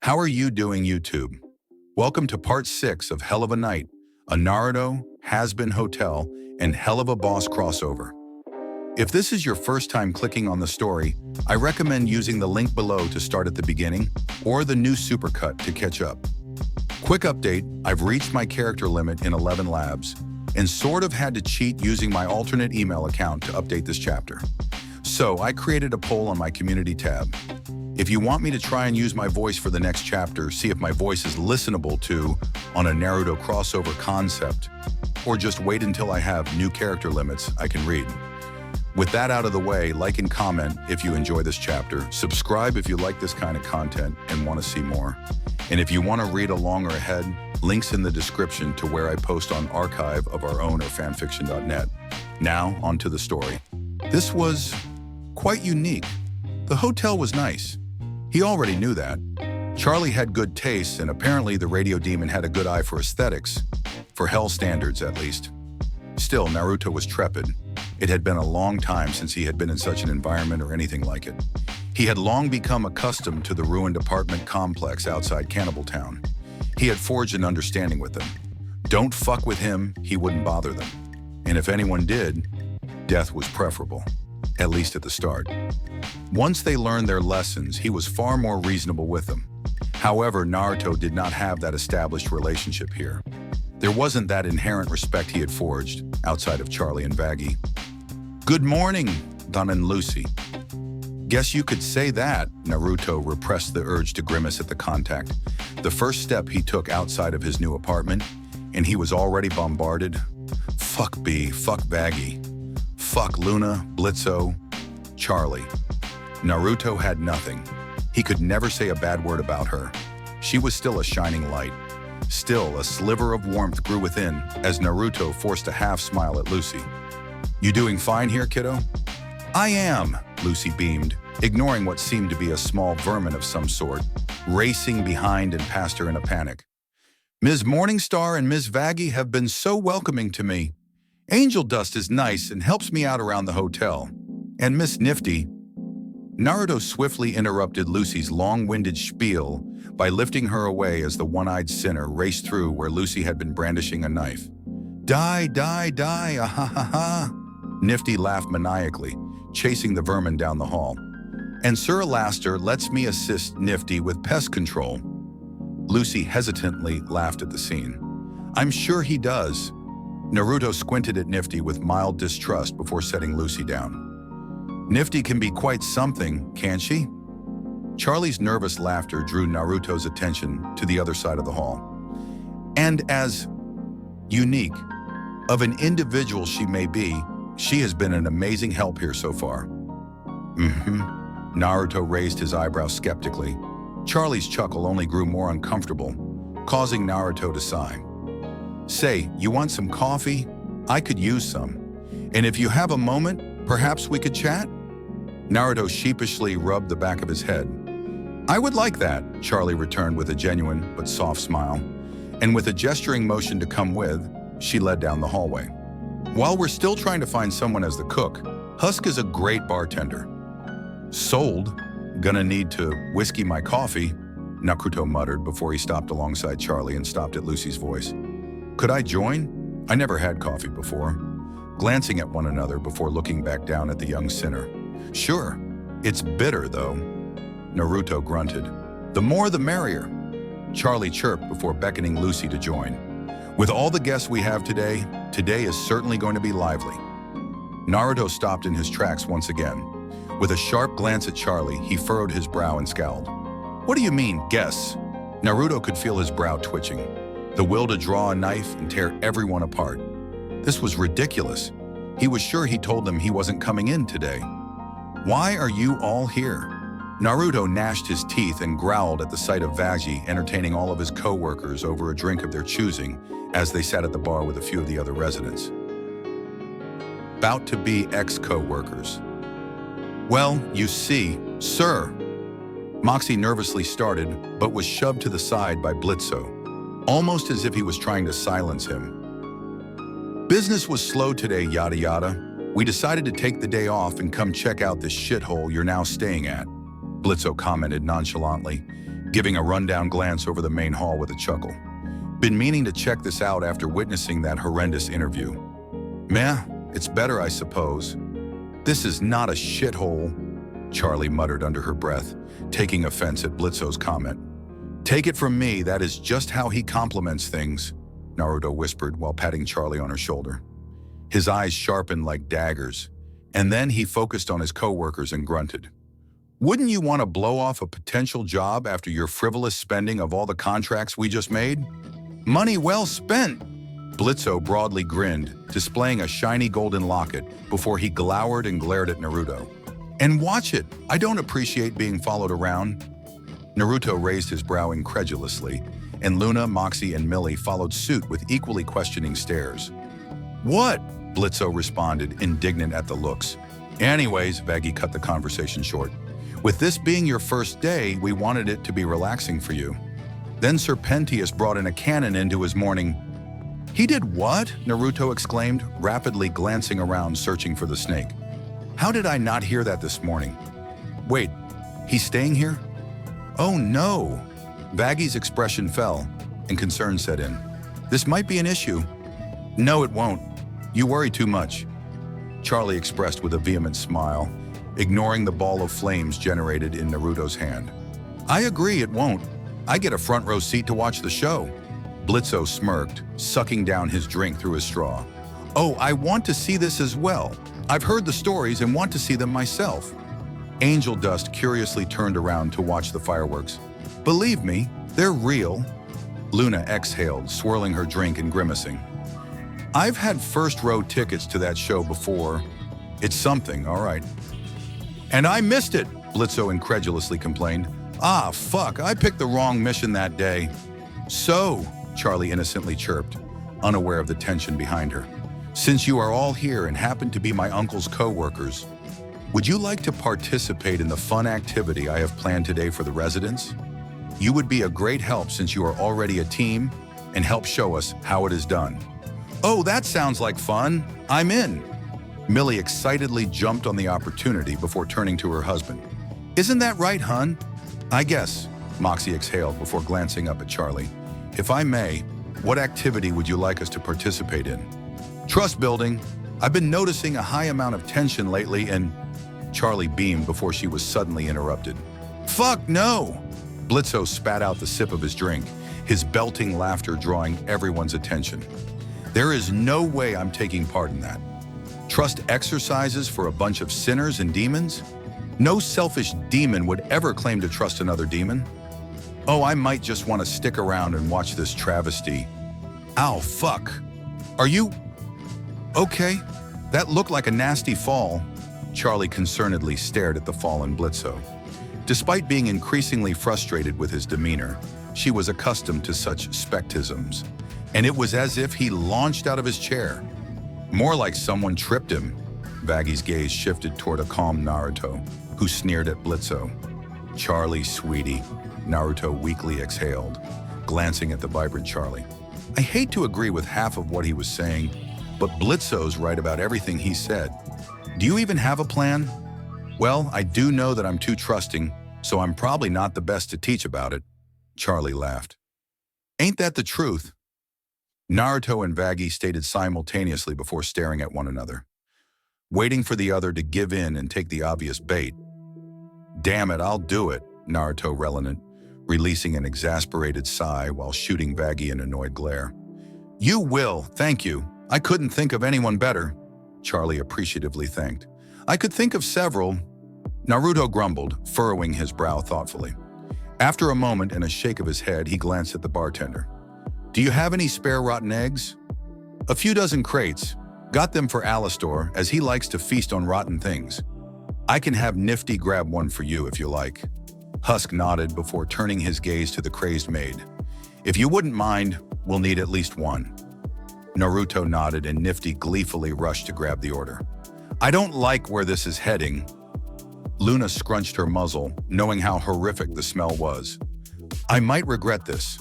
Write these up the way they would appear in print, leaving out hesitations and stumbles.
How are you doing, YouTube? Welcome to part 6 of Helluva Knight, a Naruto, Hazbin Hotel, and Helluva Boss crossover. If this is your first time clicking on the story, I recommend using the link below to start at the beginning, or the new supercut to catch up. Quick update, I've reached my character limit in 11 labs, and sort of had to cheat using my alternate email account to update this chapter. So I created a poll on my community tab. If you want me to try and use my voice for the next chapter, see if my voice is listenable to on a Naruto crossover concept, or just wait until I have new character limits I can read. With that out of the way, like and comment if you enjoy this chapter, subscribe if you like this kind of content and want to see more. And if you want to read along or ahead, links in the description to where I post on archive of our own or fanfiction.net. Now, on to the story. This was quite unique. The hotel was nice. He already knew that. Charlie had good taste, and apparently the radio demon had a good eye for aesthetics, for hell standards at least. Still, Naruto was trepid. It had been a long time since he had been in such an environment or anything like it. He had long become accustomed to the ruined apartment complex outside Cannibal Town. He had forged an understanding with them. Don't fuck with him, he wouldn't bother them. And if anyone did, death was preferable, at least at the start. Once they learned their lessons, he was far more reasonable with them. However, Naruto did not have that established relationship here. There wasn't that inherent respect he had forged, outside of Charlie and Vaggie. Good morning, Don and Lucy. Guess you could say that. Naruto repressed the urge to grimace at the contact. The first step he took outside of his new apartment, and he was already bombarded. Fuck B, fuck Vaggie. Fuck Loona, Blitzo, Charlie. Naruto had nothing. He could never say a bad word about her. She was still a shining light. Still, a sliver of warmth grew within as Naruto forced a half smile at Lucy. You doing fine here, kiddo? I am, Lucy beamed, ignoring what seemed to be a small vermin of some sort, racing behind and past her in a panic. Ms. Morningstar and Ms. Vaggie have been so welcoming to me. Angel Dust is nice and helps me out around the hotel. And Miss Nifty. Naruto swiftly interrupted Lucy's long-winded spiel by lifting her away as the one-eyed sinner raced through where Lucy had been brandishing a knife. Die, die, die, ah ha ha ha. Nifty laughed maniacally, chasing the vermin down the hall. And Sir Alaster lets me assist Nifty with pest control. Lucy hesitantly laughed at the scene. I'm sure he does. Naruto squinted at Nifty with mild distrust before setting Lucy down. Nifty can be quite something, can't she? Charlie's nervous laughter drew Naruto's attention to the other side of the hall. And as unique of an individual she may be, she has been an amazing help here so far. Naruto raised his eyebrows skeptically. Charlie's chuckle only grew more uncomfortable, causing Naruto to sigh. Say, you want some coffee? I could use some. And if you have a moment, perhaps we could chat? Naruto sheepishly rubbed the back of his head. I would like that, Charlie returned with a genuine but soft smile. And with a gesturing motion to come with, she led down the hallway. While we're still trying to find someone as the cook, Husk is a great bartender. Sold. Gonna need to whiskey my coffee, Naruto muttered before he stopped alongside Charlie and stopped at Lucy's voice. Could I join? I never had coffee before. Glancing at one another before looking back down at the young sinner. Sure. It's bitter, though. Naruto grunted. The more the merrier. Charlie chirped before beckoning Lucy to join. With all the guests we have today is certainly going to be lively. Naruto stopped in his tracks once again. With a sharp glance at Charlie, he furrowed his brow and scowled. What do you mean, guests? Naruto could feel his brow twitching, the will to draw a knife and tear everyone apart. This was ridiculous. He was sure he told them he wasn't coming in today. Why are you all here? Naruto gnashed his teeth and growled at the sight of Vaggie entertaining all of his co-workers over a drink of their choosing as they sat at the bar with a few of the other residents. About to be ex-co-workers. Well, you see, sir. Moxxie nervously started, but was shoved to the side by Blitzo, almost as if he was trying to silence him. Business was slow today, yada yada. We decided to take the day off and come check out this shithole you're now staying at, Blitzo commented nonchalantly, giving a rundown glance over the main hall with a chuckle. Been meaning to check this out after witnessing that horrendous interview. Meh, it's better, I suppose. This is not a shithole, Charlie muttered under her breath, taking offense at Blitzo's comment. Take it from me, that is just how he compliments things, Naruto whispered while patting Charlie on her shoulder. His eyes sharpened like daggers, and then he focused on his co-workers and grunted. Wouldn't you want to blow off a potential job after your frivolous spending of all the contracts we just made? Money well spent! Blitzo broadly grinned, displaying a shiny golden locket before he glowered and glared at Naruto. And watch it, I don't appreciate being followed around. Naruto raised his brow incredulously, and Loona, Moxxie, and Millie followed suit with equally questioning stares. What? Blitzo responded, indignant at the looks. Anyways, Vaggie cut the conversation short. With this being your first day, we wanted it to be relaxing for you. Then Serpentius brought in a cannon into his morning. He did what? Naruto exclaimed, rapidly glancing around searching for the snake. How did I not hear that this morning? Wait, he's staying here? Oh no! Vaggie's expression fell, and concern set in. This might be an issue. No, it won't. You worry too much, Charlie expressed with a vehement smile, ignoring the ball of flames generated in Naruto's hand. I agree, it won't. I get a front row seat to watch the show. Blitzo smirked, sucking down his drink through his straw. Oh, I want to see this as well. I've heard the stories and want to see them myself. Angel Dust curiously turned around to watch the fireworks. Believe me, they're real. Loona exhaled, swirling her drink and grimacing. I've had first-row tickets to that show before. It's something, all right. And I missed it, Blitzo incredulously complained. Ah, fuck, I picked the wrong mission that day. So, Charlie innocently chirped, unaware of the tension behind her. Since you are all here and happen to be my uncle's co-workers, would you like to participate in the fun activity I have planned today for the residents? You would be a great help since you are already a team and help show us how it is done. Oh, that sounds like fun. I'm in. Millie excitedly jumped on the opportunity before turning to her husband. Isn't that right, hun? I guess, Moxxie exhaled before glancing up at Charlie. If I may, what activity would you like us to participate in? Trust building. I've been noticing a high amount of tension lately and… Charlie beamed before she was suddenly interrupted. Fuck no! Blitzo spat out the sip of his drink, his belting laughter drawing everyone's attention. There is no way I'm taking part in that. Trust exercises for a bunch of sinners and demons? No selfish demon would ever claim to trust another demon. Oh, I might just want to stick around and watch this travesty. Ow, fuck. Are you… Okay, that looked like a nasty fall. Charlie concernedly stared at the fallen Blitzo. Despite being increasingly frustrated with his demeanor, she was accustomed to such spectisms, and it was as if he launched out of his chair. More like someone tripped him. Vaggie's gaze shifted toward a calm Naruto, who sneered at Blitzo. Charlie, sweetie, Naruto weakly exhaled, glancing at the vibrant Charlie. I hate to agree with half of what he was saying, but Blitzo's right about everything he said. Do you even have a plan? Well, I do know that I'm too trusting, so I'm probably not the best to teach about it. Charlie laughed. Ain't that the truth? Naruto and Vaggie stated simultaneously before staring at one another, waiting for the other to give in and take the obvious bait. Damn it, I'll do it, Naruto relented, releasing an exasperated sigh while shooting Vaggie an annoyed glare. You will, thank you. I couldn't think of anyone better, Charlie appreciatively thanked. I could think of several. Naruto grumbled, furrowing his brow thoughtfully. After a moment and a shake of his head, he glanced at the bartender. Do you have any spare rotten eggs? A few dozen crates. Got them for Alistor, as he likes to feast on rotten things. I can have Nifty grab one for you if you like. Husk nodded before turning his gaze to the crazed maid. If you wouldn't mind, we'll need at least one. Naruto nodded and Nifty gleefully rushed to grab the order. I don't like where this is heading. Loona scrunched her muzzle, knowing how horrific the smell was. I might regret this,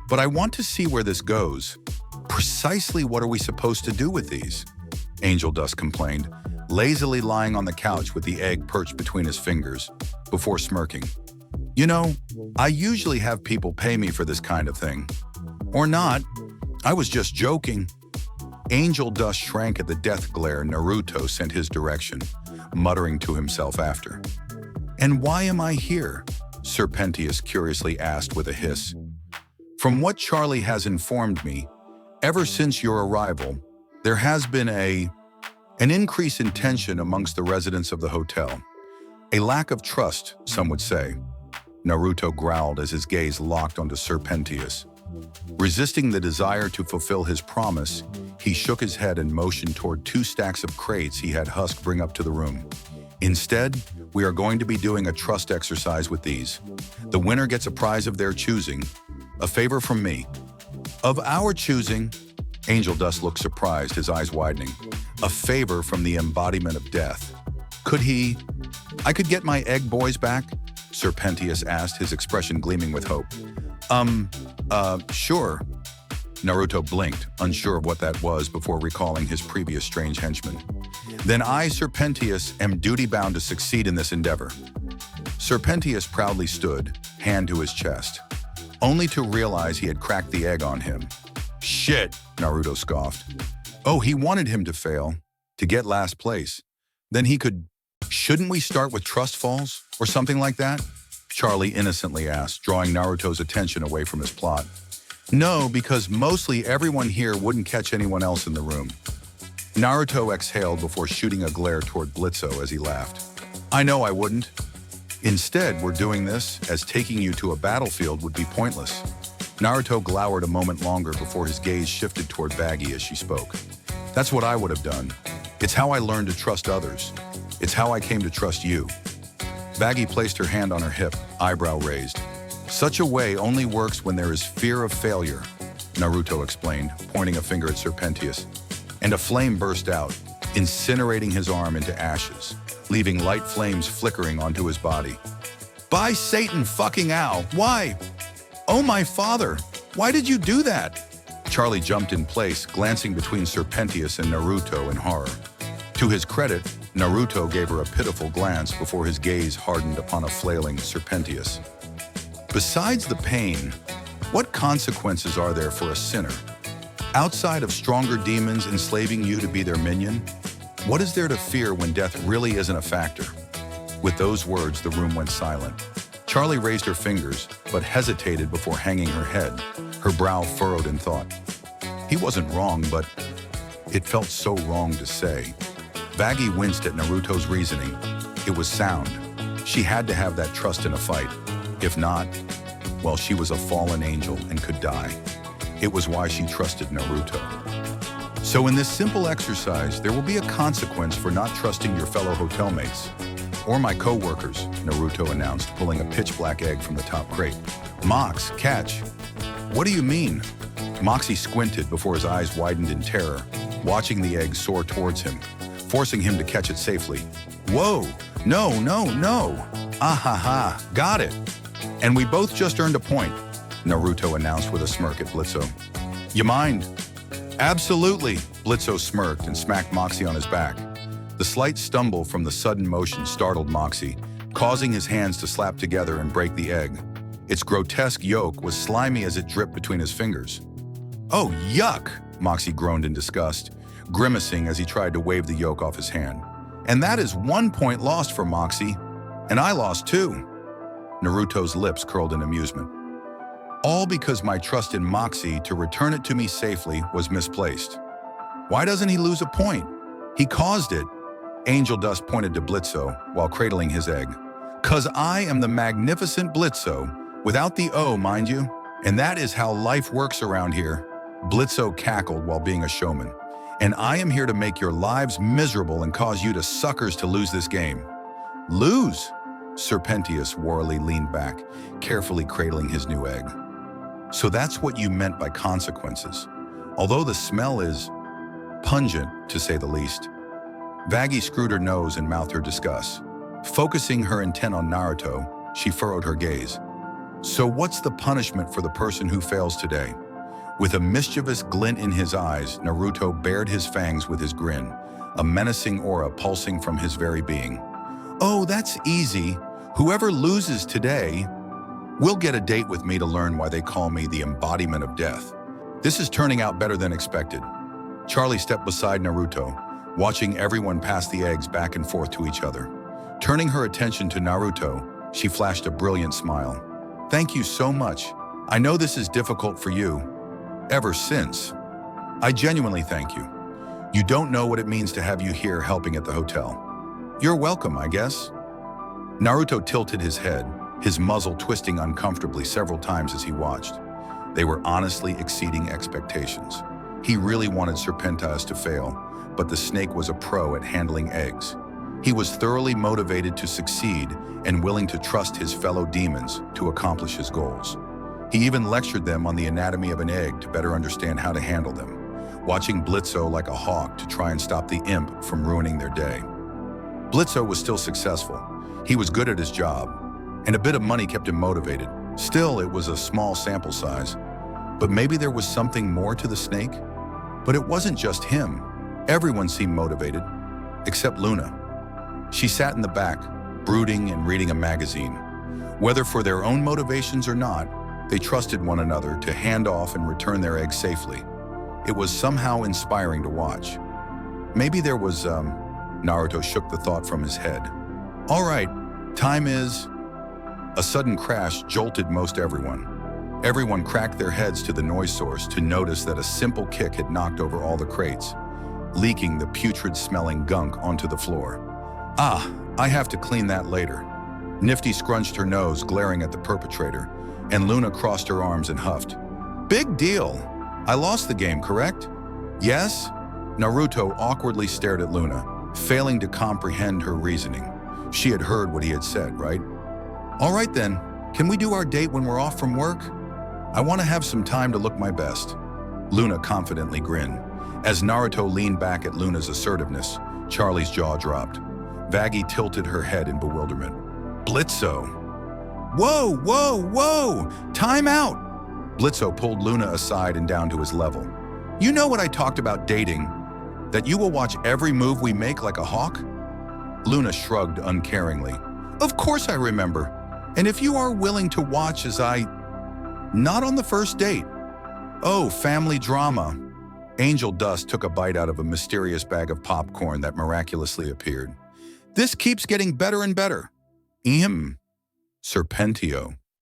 but I want to see where this goes. Precisely what are we supposed to do with these? Angel Dust complained, lazily lying on the couch with the egg perched between his fingers, before smirking. You know, I usually have people pay me for this kind of thing. Or not. I was just joking. Angel Dust shrank at the death glare Naruto sent his direction, muttering to himself after. And why am I here? Serpentius curiously asked with a hiss. From what Charlie has informed me, ever since your arrival, there has been an increase in tension amongst the residents of the hotel. A lack of trust, some would say. Naruto growled as his gaze locked onto Serpentius. Resisting the desire to fulfill his promise, he shook his head and motioned toward 2 stacks of crates he had Husk bring up to the room. Instead, we are going to be doing a trust exercise with these. The winner gets a prize of their choosing, a favor from me. Of our choosing, Angel Dust looked surprised, his eyes widening. A favor from the embodiment of death. I could get my egg boys back? Serpentius asked, his expression gleaming with hope. Sure. Naruto blinked, unsure of what that was before recalling his previous strange henchman. Then I, Serpentius, am duty-bound to succeed in this endeavor. Serpentius proudly stood, hand to his chest, only to realize he had cracked the egg on him. Shit, Naruto scoffed. Oh, he wanted him to fail, to get last place. Then he could... Shouldn't we start with trust falls, or something like that? Charlie innocently asked, drawing Naruto's attention away from his plot. No, because mostly everyone here wouldn't catch anyone else in the room. Naruto exhaled before shooting a glare toward Blitzo as he laughed. I know I wouldn't. Instead, we're doing this as taking you to a battlefield would be pointless. Naruto glowered a moment longer before his gaze shifted toward Baggy as she spoke. That's what I would have done. It's how I learned to trust others. It's how I came to trust you. Baggy placed her hand on her hip, eyebrow raised. Such a way only works when there is fear of failure, Naruto explained, pointing a finger at Serpentius. And a flame burst out, incinerating his arm into ashes, leaving light flames flickering onto his body. By Satan fucking ow, why? Oh my father, why did you do that? Charlie jumped in place, glancing between Serpentius and Naruto in horror. To his credit, Naruto gave her a pitiful glance before his gaze hardened upon a flailing Serpentius. Besides the pain, what consequences are there for a sinner? Outside of stronger demons enslaving you to be their minion, what is there to fear when death really isn't a factor? With those words, the room went silent. Charlie raised her fingers, but hesitated before hanging her head, her brow furrowed in thought. He wasn't wrong, but it felt so wrong to say. Baggy winced at Naruto's reasoning. It was sound. She had to have that trust in a fight. If not, well, she was a fallen angel and could die. It was why she trusted Naruto. So in this simple exercise, there will be a consequence for not trusting your fellow hotel mates. Or my co-workers, Naruto announced, pulling a pitch-black egg from the top crate. Mox, catch. What do you mean? Moxxie squinted before his eyes widened in terror, watching the egg soar towards him, forcing him to catch it safely. Whoa, no. Ah, got it. And we both just earned a point, Naruto announced with a smirk at Blitzo. You mind? Absolutely, Blitzo smirked and smacked Moxxie on his back. The slight stumble from the sudden motion startled Moxxie, causing his hands to slap together and break the egg. Its grotesque yolk was slimy as it dripped between his fingers. Oh, yuck, Moxxie groaned in disgust, grimacing as he tried to wave the yolk off his hand. And that is 1 point lost for Moxxie, and I lost 2. Naruto's lips curled in amusement. All because my trust in Moxxie to return it to me safely was misplaced. Why doesn't he lose a point? He caused it. Angel Dust pointed to Blitzo while cradling his egg. 'Cause I am the magnificent Blitzo, without the O, mind you. And that is how life works around here. Blitzo cackled while being a showman. And I am here to make your lives miserable and cause you to suckers to lose this game. Lose? Serpentius warily leaned back, carefully cradling his new egg. So that's what you meant by consequences. Although the smell is pungent, to say the least. Baggy screwed her nose and mouthed her disgust. Focusing her intent on Naruto, she furrowed her gaze. So what's the punishment for the person who fails today? With a mischievous glint in his eyes, Naruto bared his fangs with his grin, a menacing aura pulsing from his very being. Oh, that's easy. Whoever loses today We'll get a date with me to learn why they call me the embodiment of death. This is turning out better than expected. Charlie stepped beside Naruto, watching everyone pass the eggs back and forth to each other. Turning her attention to Naruto, she flashed a brilliant smile. Thank you so much. I know this is difficult for you. Ever since. I genuinely thank you. You don't know what it means to have you here helping at the hotel. You're welcome, I guess. Naruto tilted his head, his muzzle twisting uncomfortably several times as he watched. They were honestly exceeding expectations. He really wanted Serpentius to fail, but the snake was a pro at handling eggs. He was thoroughly motivated to succeed and willing to trust his fellow demons to accomplish his goals. He even lectured them on the anatomy of an egg to better understand how to handle them, watching Blitzo like a hawk to try and stop the imp from ruining their day. Blitzo was still successful. He was good at his job, and a bit of money kept him motivated. Still, it was a small sample size. But maybe there was something more to the snake? But it wasn't just him. Everyone seemed motivated, except Loona. She sat in the back, brooding and reading a magazine. Whether for their own motivations or not, they trusted one another to hand off and return their eggs safely. It was somehow inspiring to watch. Maybe there was, Naruto shook the thought from his head. All right, time is... A sudden crash jolted most everyone. Everyone cracked their heads to the noise source to notice that a simple kick had knocked over all the crates, leaking the putrid-smelling gunk onto the floor. Ah, I have to clean that later. Nifty scrunched her nose, glaring at the perpetrator, and Loona crossed her arms and huffed. Big deal. I lost the game, correct? Yes? Naruto awkwardly stared at Loona, failing to comprehend her reasoning. She had heard what he had said, right? All right then, can we do our date when we're off from work? I want to have some time to look my best. Loona confidently grinned. As Naruto leaned back at Luna's assertiveness, Charlie's jaw dropped. Vaggie tilted her head in bewilderment. Blitzo! Whoa, whoa, whoa! Time out! Blitzo pulled Loona aside and down to his level. You know what I talked about dating? That you will watch every move we make like a hawk? Loona shrugged uncaringly. Of course I remember. And if you are willing to watch as I... Not on the first date. Oh, family drama. Angel Dust took a bite out of a mysterious bag of popcorn that miraculously appeared. This keeps getting better and better. Serpentio.